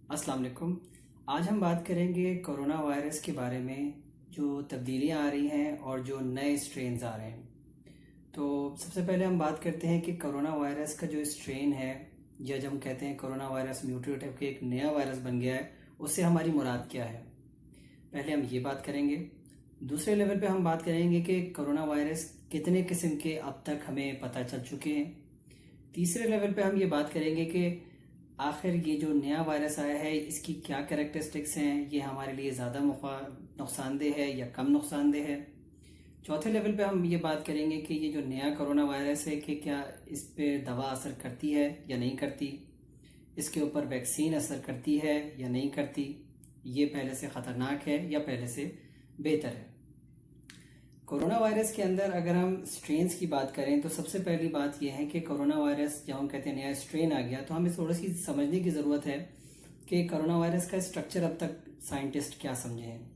अस्सलाम वालेकुम। आज हम बात करेंगे कोरोना वायरस के बारे में, जो तब्दीलियां आ रही हैं और जो नए स्ट्रेन्स आ रहे हैं। तो सबसे पहले हम बात करते हैं कि कोरोना वायरस का जो स्ट्रेन है, या जब हम कहते हैं कोरोना वायरस म्यूटेट होकर एक नया वायरस बन गया है, उससे हमारी मुराद क्या है। पहले हम ये बात करेंगे। दूसरे लेवल पे हम बात करेंगे कि कोरोना वायरस कितने किस्म के अब तक हमें पता चल चुके हैं। तीसरे लेवल पे हम ये बात करेंगे कि आखिर ये जो नया वायरस आया है, इसकी क्या कैरेक्टरिस्टिक्स हैं, ये हमारे लिए ज़्यादा नुकसानदेह है या कम नुकसानदेह है। चौथे लेवल पे हम ये बात करेंगे कि ये जो नया कोरोना वायरस है कि क्या इस पे दवा असर करती है या नहीं करती, इसके ऊपर वैक्सीन असर करती है या नहीं करती, ये पहले से ख़तरनाक है या पहले से बेहतर है। कोरोना वायरस के अंदर अगर हम स्ट्रेन्स की बात करें तो सबसे पहली बात यह है कि कोरोना वायरस जब हम कहते हैं नया स्ट्रेन आ गया, तो हमें थोड़ी सी समझने की ज़रूरत है कि कोरोना वायरस का स्ट्रक्चर अब तक साइंटिस्ट क्या समझे हैं,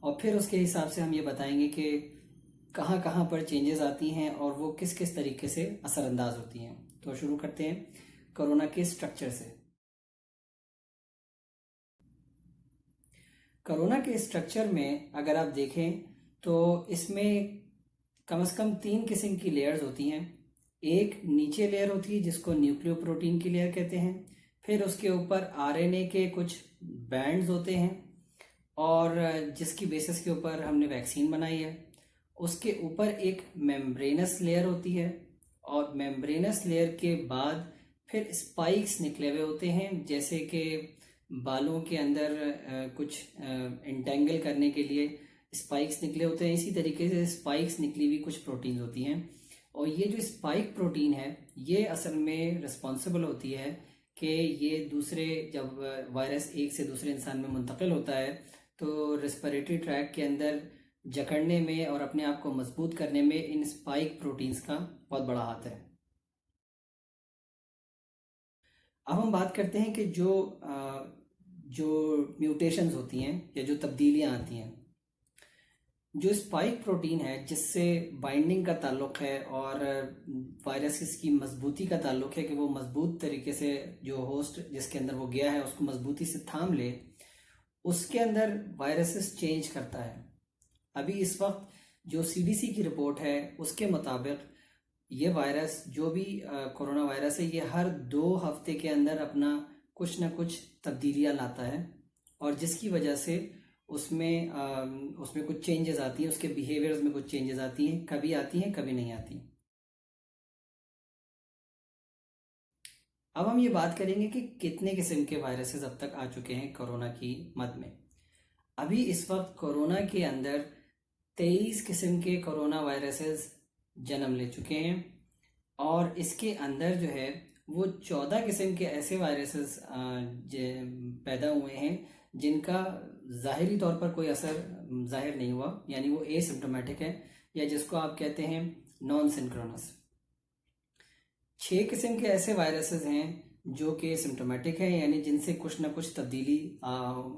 और फिर उसके हिसाब से हम ये बताएंगे कि कहाँ कहाँ पर चेंजेस आती हैं और वो किस किस तरीके से असरअंदाज होती हैं। तो शुरू करते हैं कोरोना के स्ट्रक्चर से। कोरोना के स्ट्रक्चर में अगर आप देखें तो इसमें कम से कम 3 किस्म की लेयर्स होती हैं। एक नीचे लेयर होती है जिसको न्यूक्लियोप्रोटीन की लेयर कहते हैं, फिर उसके ऊपर आरएनए के कुछ बैंड्स होते हैं और जिसकी बेसिस के ऊपर हमने वैक्सीन बनाई है। उसके ऊपर एक मेम्ब्रेनस लेयर होती है और मेम्ब्रेनस लेयर के बाद फिर स्पाइक्स निकले हुए होते हैं, जैसे कि बालों के अंदर कुछ इंटेंगल करने के लिए स्पाइक्स निकले होते हैं। इसी तरीके से स्पाइक्स निकली हुई कुछ प्रोटीन्स होती हैं, और ये जो स्पाइक प्रोटीन है ये असल में रिस्पॉन्सिबल होती है कि ये दूसरे, जब वायरस एक से दूसरे इंसान में मुंतकिल होता है तो रेस्पिरेटरी ट्रैक के अंदर जकड़ने में और अपने आप को मजबूत करने में इन स्पाइक प्रोटीन्स का बहुत बड़ा हाथ है। अब हम बात करते हैं कि जो म्यूटेशंस होती हैं या जो तब्दीलियां आती हैं, जो स्पाइक प्रोटीन है जिससे बाइंडिंग का ताल्लुक है और वायरस की मजबूती का ताल्लुक है कि वो मजबूत तरीके से जो होस्ट जिसके अंदर वो गया है उसको मजबूती से थाम ले, उसके अंदर वायरसेस चेंज करता है। अभी इस वक्त जो सीडीसी की रिपोर्ट है उसके मुताबिक ये वायरस जो भी कोरोना वायरस है, ये हर 2 हफ्ते के अंदर अपना कुछ ना कुछ तब्दीलियां लाता है, और जिसकी वजह से उसमें कुछ चेंजेस आती हैं, उसके बिहेवियर्स में कुछ चेंजेस आती हैं, कभी आती हैं कभी नहीं आती। अब हम ये बात करेंगे कि कितने किस्म के वायरसेस अब तक आ चुके हैं कोरोना की मद में। अभी इस वक्त कोरोना के अंदर 23 किस्म के कोरोना वायरसेस जन्म ले चुके हैं, और इसके अंदर जो है वो 14 किस्म के ऐसे वायरसेस पैदा हुए हैं जिनका ज़ाहिरी तौर पर कोई असर जाहिर नहीं हुआ, यानी वो एसिम्प्टोमेटिक है, या जिसको आप कहते हैं नॉन सिंक्रोनस। 6 किस्म के ऐसे वायरसेस हैं जो कि सिम्टोमेटिक है, यानी जिनसे कुछ ना कुछ तब्दीली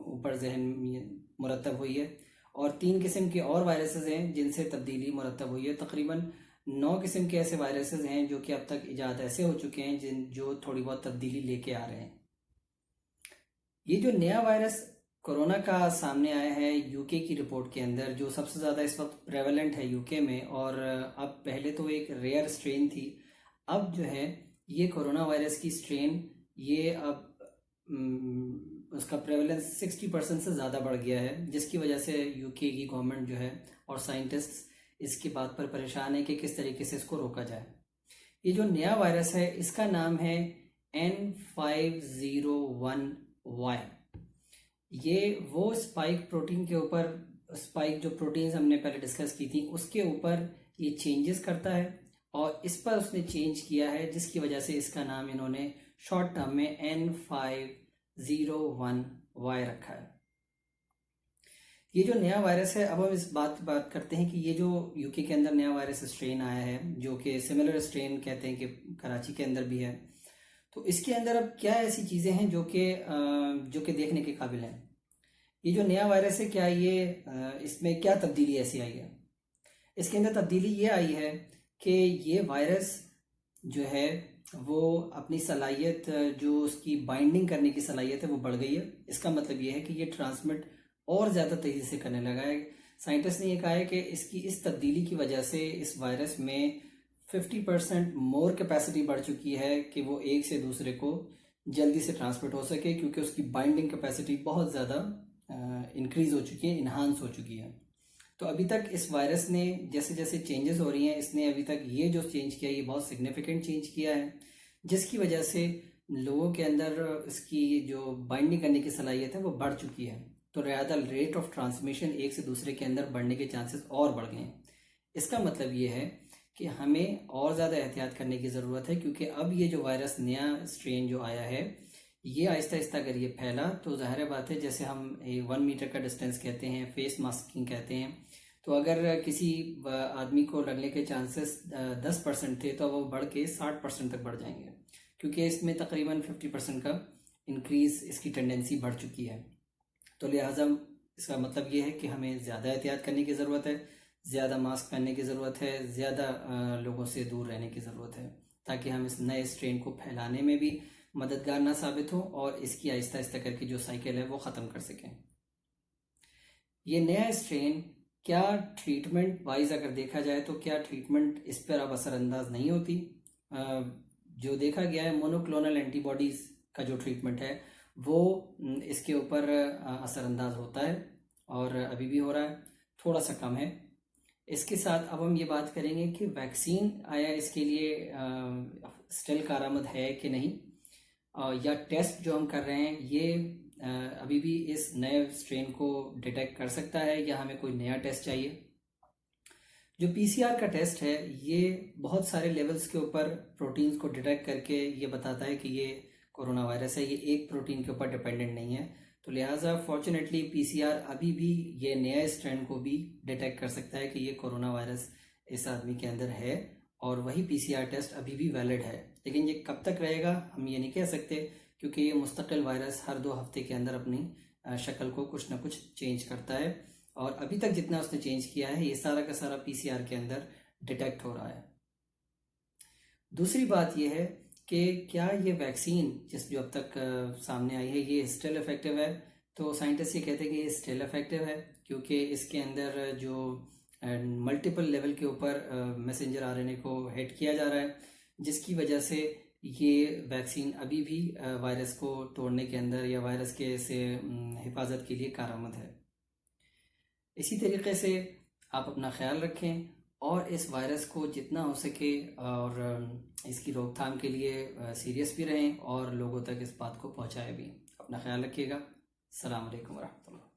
ऊपर जहन में मुरतब हुई है, और 3 किस्म के और वायरसेस हैं जिनसे तब्दीली मुरतब हुई है। तकरीबन 9 किस्म के ऐसे वायरसेस हैं जो कि अब तक इजाद ऐसे हो चुके हैं जो थोड़ी बहुत तब्दीली लेके आ रहे हैं। ये जो नया वायरस कोरोना का सामने आया है यूके की रिपोर्ट के अंदर, जो सबसे ज़्यादा इस वक्त प्रेवलेंट है यूके में, और अब पहले तो एक रेयर स्ट्रेन थी, अब जो है ये कोरोना वायरस की स्ट्रेन ये अब उसका प्रेवलेंस 60% से ज़्यादा बढ़ गया है, जिसकी वजह से यूके की गवर्नमेंट जो है और साइंटिस्ट इसकी बात पर परेशान है कि किस तरीके से इसको रोका जाए। ये जो नया वायरस है इसका नाम है N501Y। ये वो स्पाइक प्रोटीन के ऊपर, स्पाइक जो प्रोटीन्स हमने पहले डिस्कस की थी उसके ऊपर ये चेंजेस करता है, और इस पर उसने चेंज किया है, जिसकी वजह से इसका नाम इन्होंने शॉर्ट टर्म में N501Y रखा है। ये जो नया वायरस है, अब हम इस बात करते हैं कि ये जो यूके के अंदर नया वायरस स्ट्रेन आया है, जो कि सिमिलर स्ट्रेन कहते हैं कि कराची के अंदर भी है, तो इसके अंदर अब क्या ऐसी चीज़ें हैं जो कि देखने के काबिल हैं। ये जो नया वायरस है, क्या ये इसमें क्या तब्दीली ऐसी आई है? इसके अंदर तब्दीली ये आई है कि ये वायरस जो है वो अपनी सलाहियत, जो उसकी बाइंडिंग करने की सलाहियत है, वो बढ़ गई है। इसका मतलब ये है कि ये ट्रांसमिट और ज़्यादा तेज़ी से करने लगा है। साइंटिस्ट ने ये कहा है कि इसकी इस तब्दीली की वजह से इस वायरस में 50% मोर कैपेसिटी बढ़ चुकी है कि वो एक से दूसरे को जल्दी से ट्रांसमिट हो सके, क्योंकि उसकी बाइंडिंग कैपेसिटी बहुत ज़्यादा इंक्रीज हो चुकी है, इन्हांस हो चुकी है। तो अभी तक इस वायरस ने जैसे जैसे चेंजेस हो रही हैं, इसने अभी तक ये जो चेंज किया ये बहुत सिग्निफिकेंट चेंज किया है, जिसकी वजह से लोगों के अंदर इसकी जो बाइंडिंग करने की सलाहियत है वो बढ़ चुकी है। तो लिहाजा रेट ऑफ ट्रांसमिशन एक से दूसरे के अंदर बढ़ने के चांसेस और बढ़ गए हैं। इसका मतलब ये है कि हमें और ज़्यादा एहतियात करने की ज़रूरत है, क्योंकि अब ये जो वायरस नया स्ट्रेन जो आया है, ये आहिस्ता आहिस्ता अगर ये फैला तो ज़ाहिर बात है, जैसे हम 1 मीटर का डिस्टेंस कहते हैं, फेस मास्किंग कहते हैं, तो अगर किसी आदमी को लगने के चांसेस 10% थे तो वो बढ़ के 60% तक बढ़ जाएंगे, क्योंकि इसमें तकरीबन 50% का इंक्रीज़ इसकी टेंडेंसी बढ़ चुकी है। तो लिहाजा इसका मतलब ये है कि हमें ज़्यादा एहतियात करने की ज़रूरत है, ज़्यादा मास्क पहनने की ज़रूरत है, ज़्यादा लोगों से दूर रहने की ज़रूरत है, ताकि हम इस नए स्ट्रेन को फैलाने में भी मददगार ना साबित हो और इसकी आहिस्ता आहिस्ता करके जो साइकिल है वो ख़त्म कर सकें। ये नया स्ट्रेन क्या ट्रीटमेंट वाइज अगर देखा जाए तो क्या ट्रीटमेंट इस पर अब असरअंदाज नहीं होती। जो देखा गया है, मोनोक्लोनल एंटीबॉडीज़ का जो ट्रीटमेंट है वो इसके ऊपर असरअंदाज होता है, और अभी भी हो रहा है, थोड़ा सा कम है। इसके साथ अब हम ये बात करेंगे कि वैक्सीन आया इसके लिए स्टिल कारआमद है कि नहीं, या टेस्ट जो हम कर रहे हैं ये अभी भी इस नए स्ट्रेन को डिटेक्ट कर सकता है, या हमें कोई नया टेस्ट चाहिए। जो पीसीआर का टेस्ट है ये बहुत सारे लेवल्स के ऊपर प्रोटीन्स को डिटेक्ट करके ये बताता है कि ये कोरोना वायरस है, ये एक प्रोटीन के ऊपर डिपेंडेंट नहीं है। तो लिहाजा फॉर्चुनेटली पीसीआर अभी भी ये नया स्ट्रेन को भी डिटेक्ट कर सकता है कि ये कोरोना वायरस इस आदमी के अंदर है, और वही पीसीआर टेस्ट अभी भी वैलिड है। लेकिन ये कब तक रहेगा हम ये नहीं कह सकते, क्योंकि ये मुस्तकिल वायरस हर 2 हफ्ते के अंदर अपनी शक्ल को कुछ ना कुछ चेंज करता है, और अभी तक जितना उसने चेंज किया है ये सारा का सारा पीसीआर के अंदर डिटेक्ट हो रहा है। दूसरी बात यह है कि क्या ये वैक्सीन जो अब तक सामने आई है ये स्टिल इफेक्टिव है। तो साइंटिस्ट ये कहते हैं कि ये स्टिल इफेक्टिव है, क्योंकि इसके अंदर जो मल्टीपल लेवल के ऊपर मैसेंजर आरएनए को हिट किया जा रहा है, जिसकी वजह से ये वैक्सीन अभी भी वायरस को तोड़ने के अंदर या वायरस के से हिफाजत के लिए कारआमद है। इसी तरीके से आप अपना ख्याल रखें और इस वायरस को जितना हो सके और इसकी रोकथाम के लिए सीरियस भी रहें और लोगों तक इस बात को पहुंचाएं भी। अपना ख्याल रखिएगा। अस्सलाम वालेकुम वरहमतुल्लाह।